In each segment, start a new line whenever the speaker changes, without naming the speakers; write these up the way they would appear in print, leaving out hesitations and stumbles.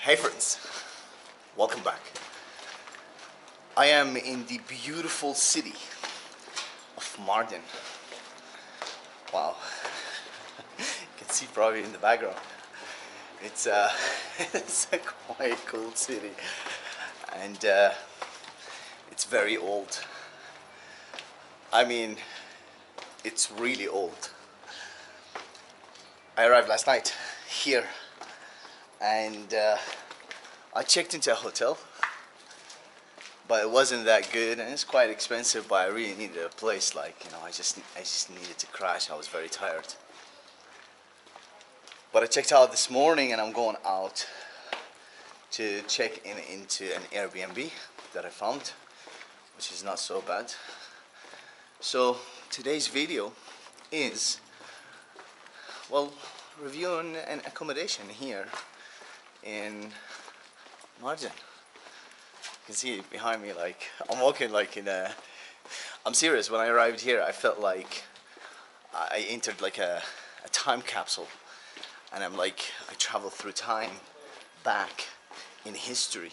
Hey friends, welcome back. I am in the beautiful city of Mardin. Wow, you can see probably in the background. It's it's a quite cool city, and it's very old. I mean, it's really old. I arrived last night here, and I checked into a hotel, but it wasn't that good, and it's quite expensive. But I really needed a place, I just needed to crash. I was very tired. But I checked out this morning, and I'm going out to check into an Airbnb that I found, which is not so bad. So today's video is, well, reviewing an accommodation here in Mardin. You can see behind me, I'm walking I'm serious. When I arrived here, I felt like I entered a time capsule, and I traveled through time back in history.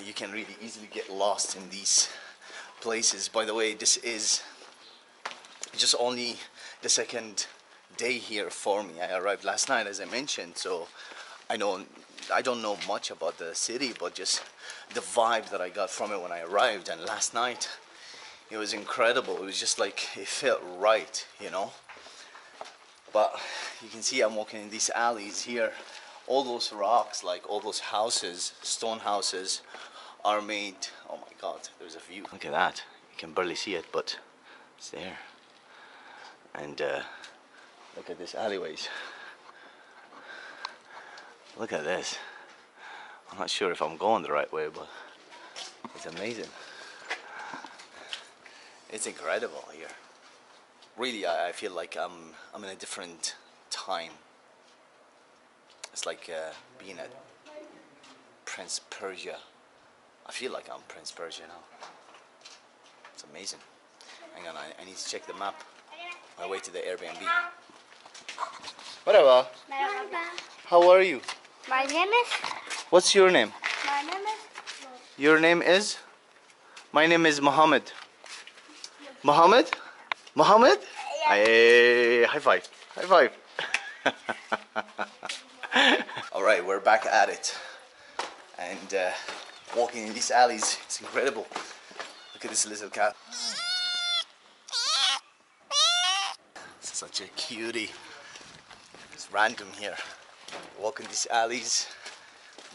You can really easily get lost in these places. By the way, this is just only the second day here for me. I arrived last night, as I mentioned, so I don't know much about the city, but just the vibe that I got from it when I arrived. And last night, it was incredible. It was just it felt right, But you can see I'm walking in these alleys here. All those rocks, all those houses, stone houses, are made. Oh my God, there's a view. Look at that. You can barely see it, but it's there. And look at these alleyways. Look at this. I'm not sure if I'm going the right way, but it's amazing. It's incredible here. Really, I feel like I'm in a different time. It's like being at Prince Persia. I feel like I'm Prince Persia now. It's amazing. Hang on, I need to check the map. My way to the Airbnb. Whatever. How are you?
My name is.
What's your name?
My name is.
Your name is? My name is Mohammed. Mohammed? Mohammed? Hey, high five. High five. Alright, we're back at it. And walking in these alleys, it's incredible. Look at this little cat. Such a cutie. It's random here. Walking these alleys.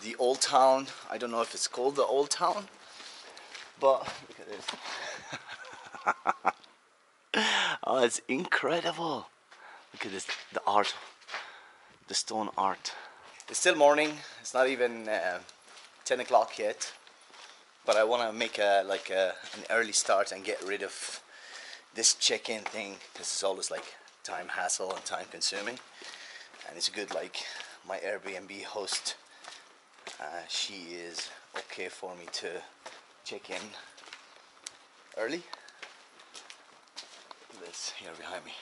The old town. I don't know if it's called the old town, but look at this. Oh, it's incredible. Look at this, the art, the stone art. It's still morning. It's not even 10 o'clock yet, but I want to make an early start and get rid of this check-in thing, because it's always time hassle and time consuming. And it's good, my Airbnb host, she is okay for me to check in early. Look at this here behind me.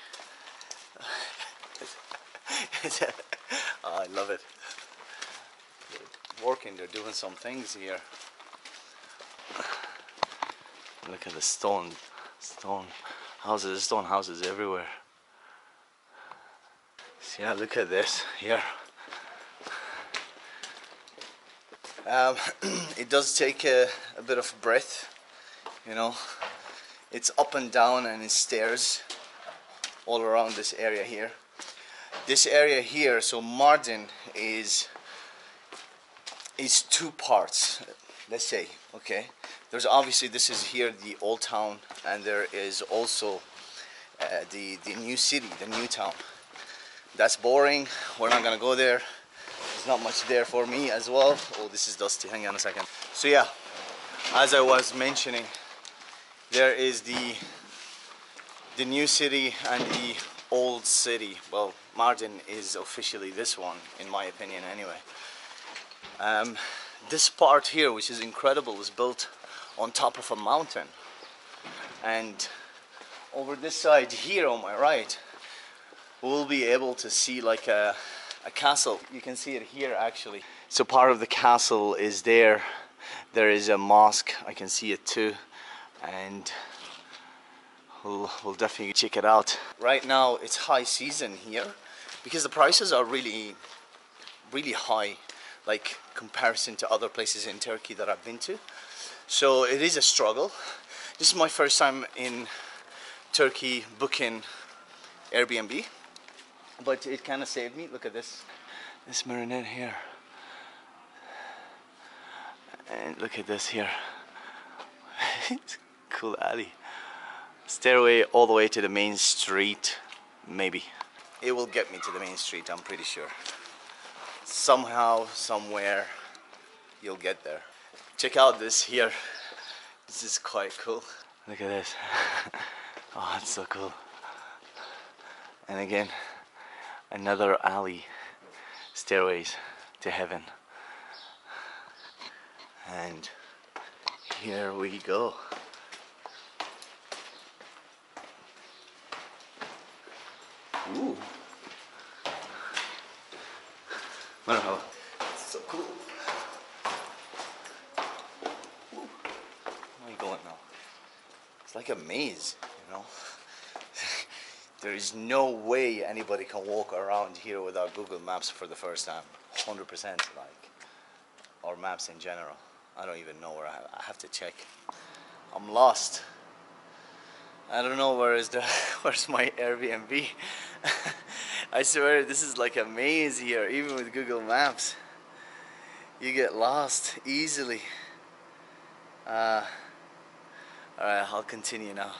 Oh, I love it. They're working, they're doing some things here. Look at the stone houses everywhere. So yeah, look at this here. It does take a bit of breath, It's up and down, and it stairs all around this area here. This area here, so Mardin is two parts, let's say, okay? There's obviously, this is here the old town, and there is also the new city, the new town. That's boring. We're not gonna go there. There's not much there for me as well. Oh, this is dusty. Hang on a second. So yeah, as I was mentioning, there is the new city and the old city. Well, Mardin is officially this one, in my opinion, anyway. This part here, which is incredible, was built on top of a mountain, and over this side here on my right, we'll be able to see a a castle. You can see it here actually. So part of the castle is there. There is a mosque. I can see it too, and we'll definitely check it out. Right now it's high season here because the prices are really high, like comparison to other places in Turkey that I've been to. So it is a struggle. This is my first time in Turkey booking Airbnb, but it kind of saved me. Look at this Mardin here, and look at this here. It's a cool alley. Stairway all the way to the main street. Maybe it will get me to the main street, I'm pretty sure. Somehow, somewhere, you'll get there. Check out this here. This is quite cool. Look at this. Oh, it's so cool. And again, another alley. Stairways to heaven. And here we go. Ooh. Merhaba. It's so cool. Ooh. Where are you going now? It's like a maze, you know. There is no way anybody can walk around here without Google Maps for the first time. 100%, like, or maps in general. I don't even know where I have to check. I'm lost. I don't know where's my Airbnb. I swear this is like a maze here, even with Google Maps. You get lost easily. Alright, I'll continue now.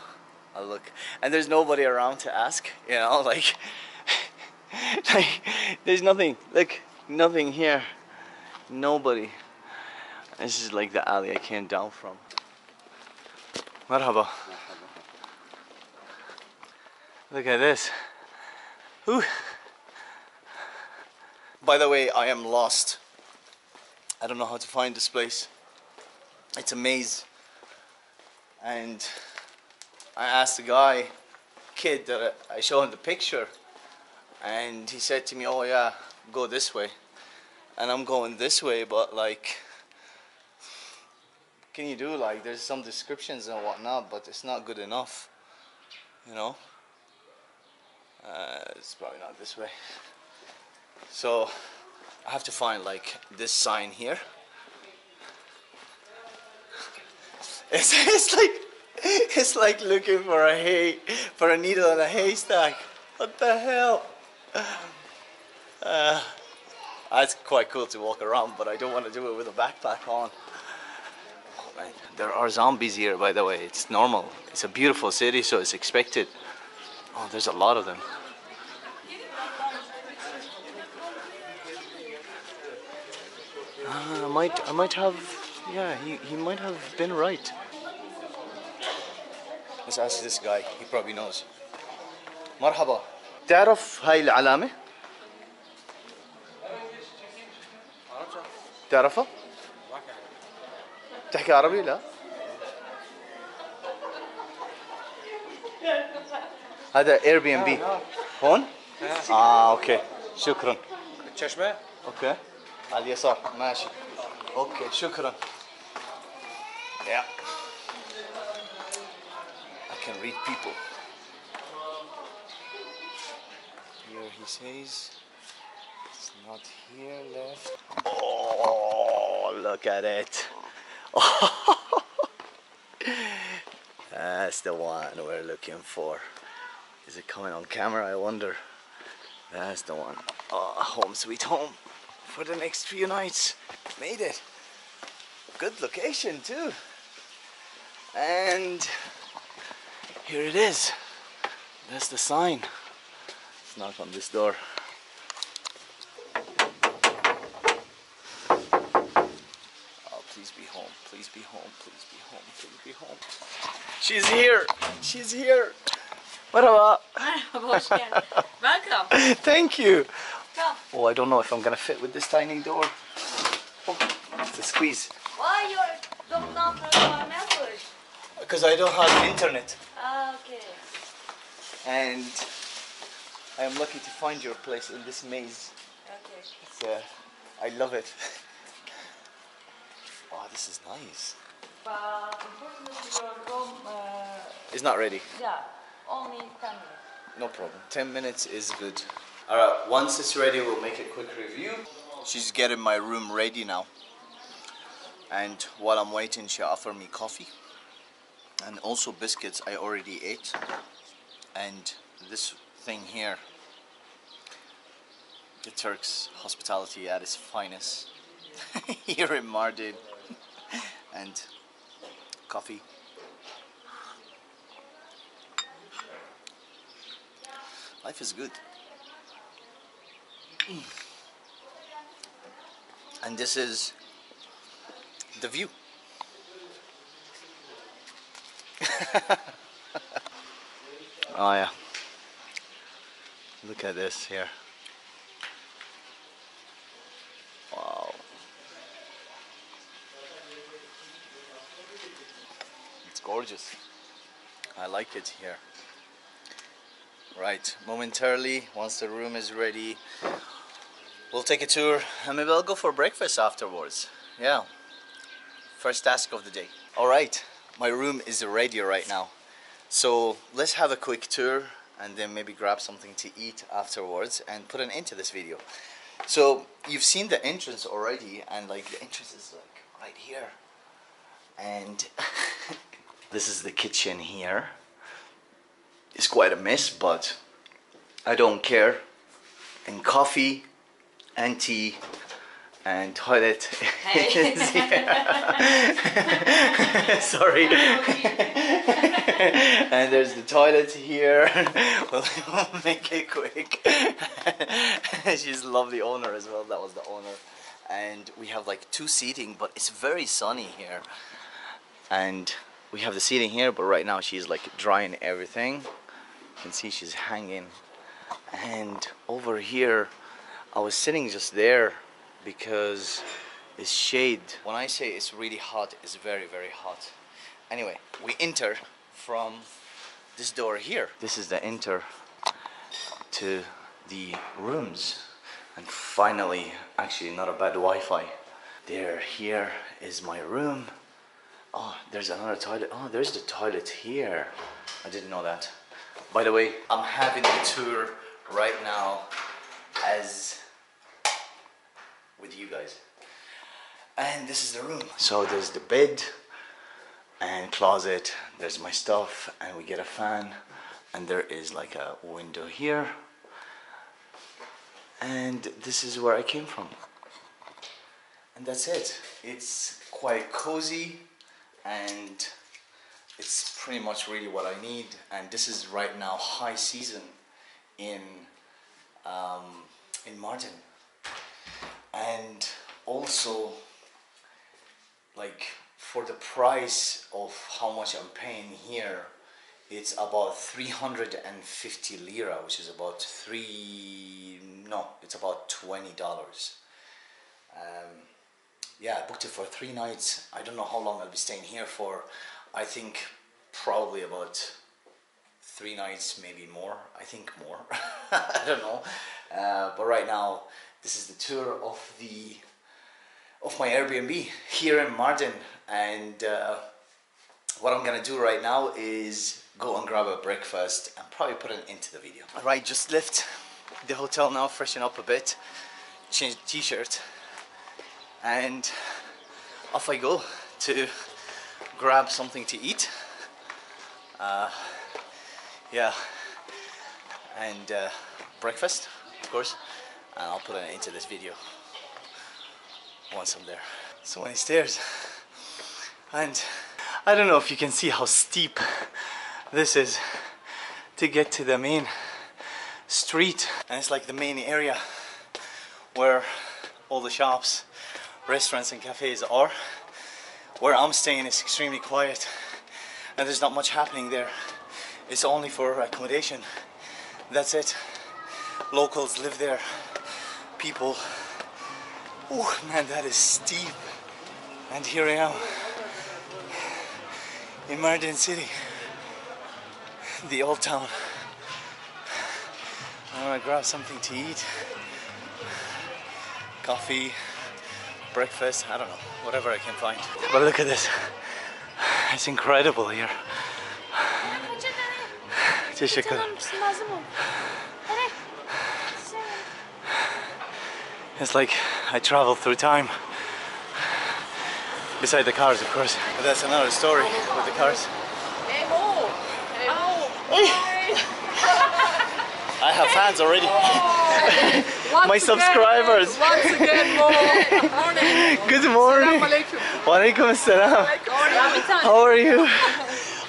I'll look. And there's nobody around to ask, you know, like, there's nothing, look, nothing here. Nobody. This is like the alley I came down from. Marhaba. Look at this. Ooh. By the way, I am lost. I don't know how to find this place. It's a maze. And I asked the kid that I showed him the picture, and he said to me, oh yeah, go this way. And I'm going this way, but like, what can you do? Like, there's some descriptions and whatnot, but it's not good enough, you know. It's probably not this way. So I have to find like this sign here. It's like looking for a needle in a haystack. What the hell? It's quite cool to walk around, but I don't want to do it with a backpack on. Oh, man. There are zombies here, by the way. It's normal. It's a beautiful city, so it's expected. Oh, there's a lot of them. I might have, yeah, he might have been right. Let's ask this guy, he probably knows. مرحبا. تعرف هاي العلامة؟ تعرفها؟ تحكي عربي لا؟ هذا Airbnb. هون؟ اوكي. شكرا.
الششمة؟
اوكي. على اليسار ماشي. اوكي شكرا. Yeah. I can read people. Here he says it's not here left. Oh, look at it. That's the one we're looking for. Is it coming on camera? I wonder. That's the one. Oh, home sweet home for the next few nights. Made it. Good location too. And here it is. That's the sign. Let's knock on this door. Oh, please be home. Please be home. Please be home. Please be home. She's here. She's here. Merhaba.
Welcome.
Thank you.
Come.
Oh, I don't know if I'm gonna fit with this tiny door. Oh, it's a squeeze.
Why you don't know my message?
Because I don't have internet.
Okay.
And I am lucky to find your place in this maze. I love it. Oh, this is nice.
But unfortunately, your room,
It's not ready.
yeah, only 10 minutes.
No problem. 10 minutes is good. Alright, once it's ready, we'll make a quick review. She's getting my room ready now. And while I'm waiting, she offered me coffee. And also biscuits I already ate. And this thing here. The Turks' hospitality at its finest. Here in Mardin. And coffee. Life is good. And this is the view. Oh yeah. Look at this here. Wow. It's gorgeous. I like it here. Right, momentarily, once the room is ready, we'll take a tour and maybe I'll go for breakfast afterwards. Yeah, first task of the day. All right, my room is ready right now. So let's have a quick tour and then maybe grab something to eat afterwards and put an end to this video. So you've seen the entrance already, and like the entrance is like right here. And this is the kitchen here. It's quite a mess, but I don't care. And coffee and tea and toilet is here. Sorry. And there's the toilet here. We'll make it quick. She's a lovely owner as well. That was the owner. And we have like 2 seating, but it's very sunny here. And we have the seating here, but right now she's like drying everything. You can see she's hanging. And over here, I was sitting just there because it's shade. When I say it's really hot, it's very, very hot. Anyway, we enter from this door here. This is the enter to the rooms. And finally, actually not a bad Wi-Fi. There, here is my room. Oh, there's another toilet. Oh, there's the toilet here. I didn't know that. By the way, I'm having the tour right now as with you guys. And this is the room. So there's the bed and closet. There's my stuff, and we get a fan. And there is like a window here. And this is where I came from. And that's it. It's quite cozy, and it's pretty much really what I need. And this is right now high season in Mardin. And also, like, for the price of how much I'm paying here, it's about 350 lira, which is about it's about $20. Yeah, I booked it for 3 nights. I don't know how long I'll be staying here for. I think probably about 3 nights, maybe more. I think more. I don't know. But right now, this is the tour of my Airbnb here in Mardin. And what I'm gonna do right now is go and grab a breakfast and probably put it into the video. Alright, just left the hotel now, freshen up a bit, change the t-shirt, and off I go to grab something to eat. Yeah, and breakfast, of course, and I'll put it into this video once I'm there. So many stairs, and I don't know if you can see how steep this is to get to the main street. And it's like the main area where all the shops, restaurants and cafes are. Where I'm staying is extremely quiet, and there's not much happening there. It's only for accommodation. That's it. Locals live there. People. Oh man, that is steep. And here I am in Mardin city, the old town. I want to grab something to eat. coffee, breakfast, I don't know, whatever I can find. But look at this, it's incredible here. Teşekkür. It's like I travel through time. Beside the cars, of course. But that's another story with the cars. I have fans already. My subscribers.
Once again, Mo.
Good morning. Walaikum assalam. How are you?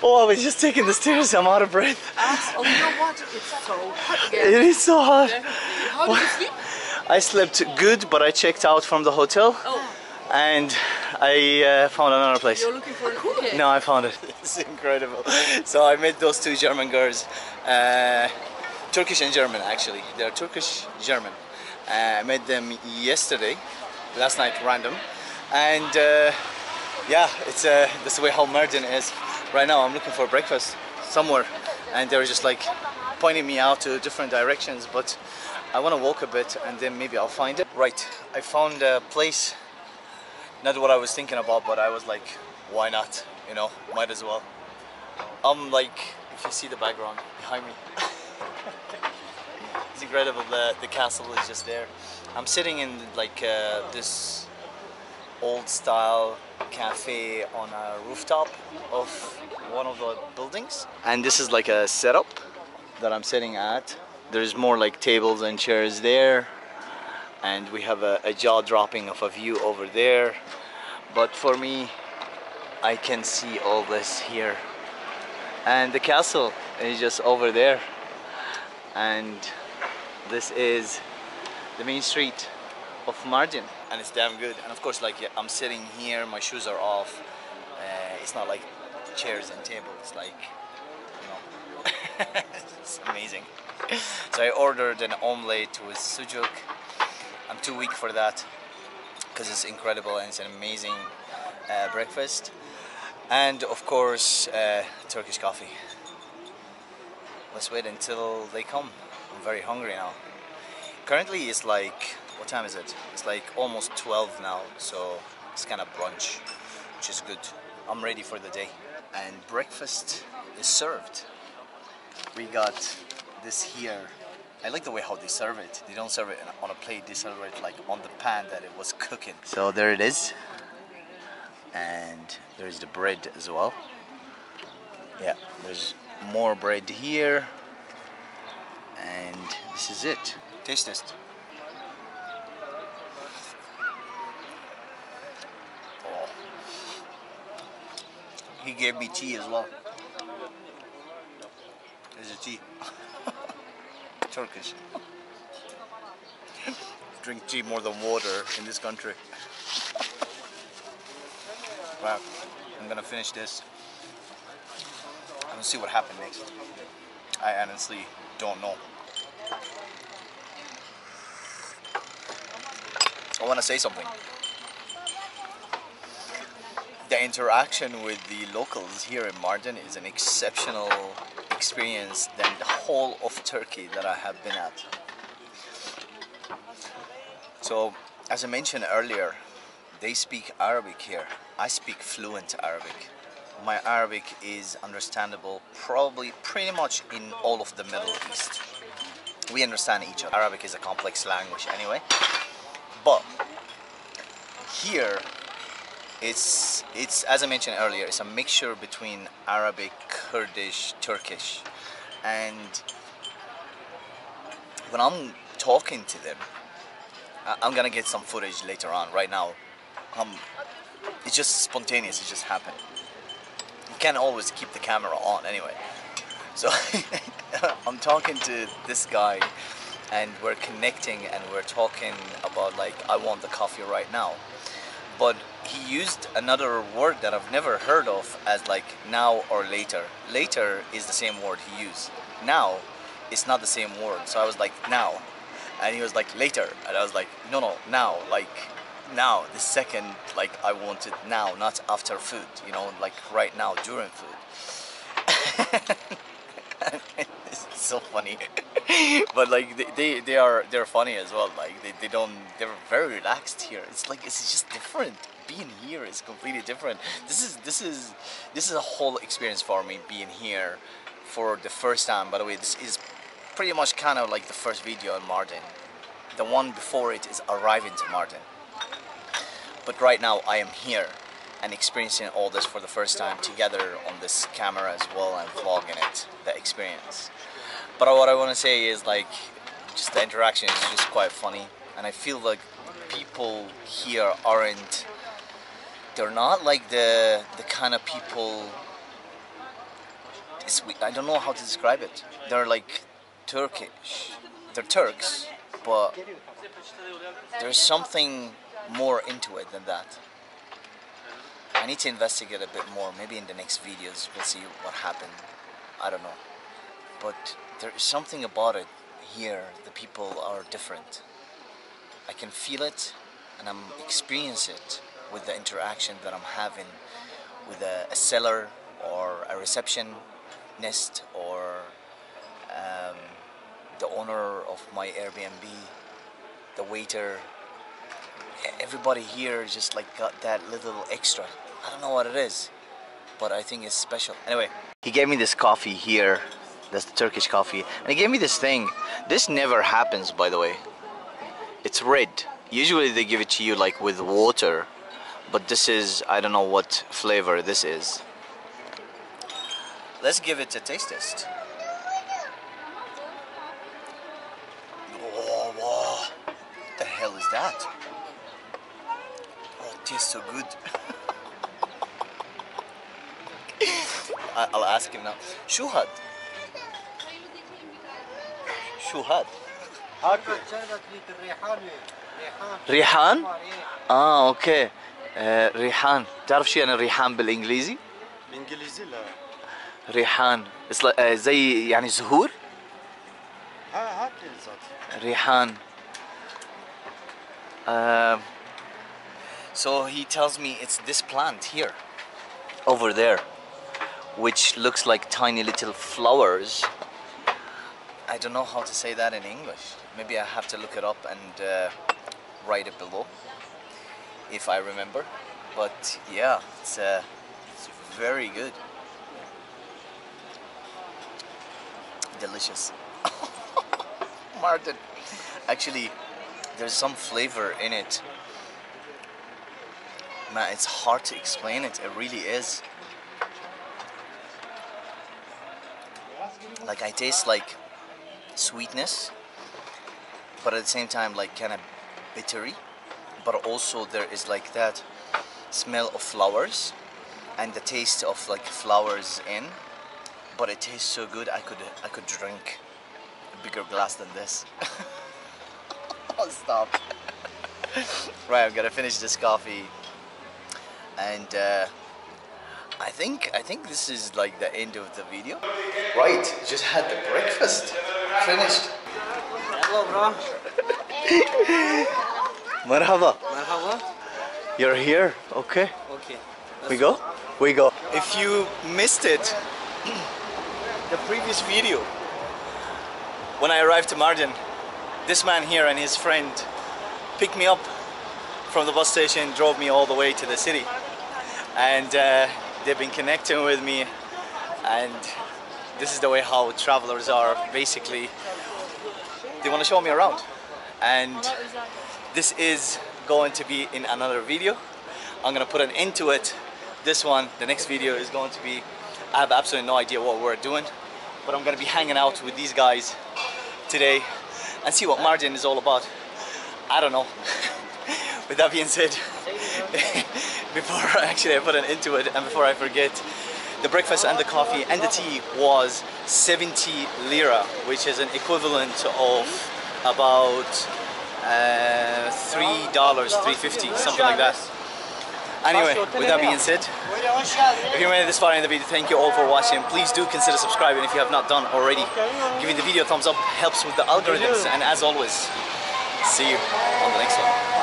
Oh, I was just taking the stairs. I'm out of breath.
Oh, you know what? It's so hot again.
It is so hot.
How did you sleep?
I slept good, but I checked out from the hotel.
Oh.
And I found another place.
You're looking for a cookie?
No, I found it. It's incredible. So I met those two German girls, Turkish and German actually. They're Turkish German. I met them yesterday, last night, random, and yeah, it's that's the way how Mardin is. Right now, I'm looking for breakfast somewhere, and they're just like pointing me out to different directions. But I want to walk a bit, and then maybe I'll find it. Right, I found a place. Not what I was thinking about, but I was like, why not? You know, might as well. Like, if you see the background behind me, it's incredible. The castle is just there. I'm sitting in like this old style cafe on a rooftop of one of the buildings. And this is like a setup that I'm sitting at. There's more like tables and chairs there. And we have a jaw-dropping of a view over there. But for me, I can see all this here. And the castle is just over there. And this is the main street of Mardin. And it's damn good. And of course, like, yeah, I'm sitting here, my shoes are off. It's not like chairs and tables, like, you know. It's amazing. So I ordered an omelette with sujuk. I'm too weak for that because it's incredible and it's an amazing breakfast, and of course Turkish coffee. Let's wait until they come. I'm very hungry now. Currently it's like, what time is it? It's like almost 12 now, so it's kind of brunch, which is good. I'm ready for the day. And breakfast is served. We got this here. I like the way how they serve it. They don't serve it on a plate, they serve it like on the pan that it was cooking. So there it is. And there's the bread as well. Yeah, there's more bread here. And this is it. Taste test. Oh. He gave me tea as well. There's a tea. Turkish. Drink tea more than water in this country. Wow, I'm gonna finish this. I'm gonna see what happened next. I honestly don't know. I want to say something. The interaction with the locals here in Mardin is an exceptional experience than the whole of Turkey that I have been at. So, as I mentioned earlier, they speak Arabic here. I speak fluent Arabic. My Arabic is understandable probably pretty much in all of the Middle East. We understand each other. Arabic is a complex language anyway. But here, it's as I mentioned earlier, it's a mixture between Arabic, Kurdish, Turkish. And when I'm talking to them, I'm gonna get some footage later on. Right now, it's just spontaneous, it just happened. You can't always keep the camera on anyway. So I'm talking to this guy and we're connecting and we're talking about like, I want the coffee right now. But he used another word that I've never heard of as like now or later. Later is the same word he used. Now, it's not the same word. So I was like, now. And he was like, later. And I was like, no, now. Like, now. The second, like, I want it now, not after food. You know, like right now, during food. It's so funny. But like they're funny as well. Like they're very relaxed here. It's like it's just different. Being here is completely different. This is a whole experience for me being here for the first time. By the way, this is pretty much kind of like the first video in Mardin. The one before it is arriving to Mardin. But right now I am here and experiencing all this for the first time together on this camera as well and vlogging it, the experience. But what I want to say is like just the interaction is just quite funny, and I feel like people here they're not like the kind of people, I don't know how to describe it. They're like Turkish. They're Turks, but there's something more into it than that. I need to investigate a bit more. Maybe in the next videos we'll see what happened. I don't know. But there is something about it here. The people are different. I can feel it and I'm experiencing it with the interaction that I'm having with a seller or a receptionist or the owner of my Airbnb, the waiter. Everybody here just like got that little extra. I don't know what it is, but I think it's special. Anyway, he gave me this coffee here. That's the Turkish coffee. And he gave me this thing. This never happens, by the way. It's red. Usually they give it to you like with water, but this is, I don't know what flavor this is. Let's give it a taste test. Whoa, whoa. What the hell is that? Oh, it tastes so good. I'll ask him now. شو هاد؟ شو هاد؟ ريحان؟ اوكي. ريحان. تعرف شو يعني ريحان بالانجليزي؟
بالانجليزي لا.
ريحان. زي يعني زهور؟
هات لي الزات.
ريحان. So he tells me it's this plant here, over there, which looks like tiny little flowers. I don't know how to say that in English. Maybe I have to look it up and write it below if I remember. But yeah, it's very good. Delicious. Mardin. Actually, there's some flavor in it. Man, it's hard to explain it. It really is. Like I taste like sweetness, but at the same time like kind of bittery. But also there is like that smell of flowers and the taste of like flowers in. But it tastes so good. I could drink a bigger glass than this. Oh, stop. Right, I'm gonna finish this coffee, and I think this is like the end of the video. Right, just had the breakfast. Finished.
Hello, bro.
Marhaba.
Marhaba.
You're here. Okay.
Okay.
We go? We go. If you missed it, the previous video, when I arrived to Mardin, this man here and his friend picked me up from the bus station, drove me all the way to the city, and they've been connecting with me, and this is the way how travelers are. Basically, they want to show me around, and this is going to be in another video. I'm gonna put an end to it. This one, the next video is going to be, I have absolutely no idea what we're doing, but I'm gonna be hanging out with these guys today and see what Mardin is all about. I don't know. With that being said, before actually I put an end to it and before I forget, the breakfast and the coffee and the tea was 70 lira, which is an equivalent of about $3, $3.50, something like that. Anyway, with that being said, if you made it this far in the video, thank you all for watching. Please do consider subscribing if you have not done already. Giving the video a thumbs up helps with the algorithms, and as always, see you on the next one.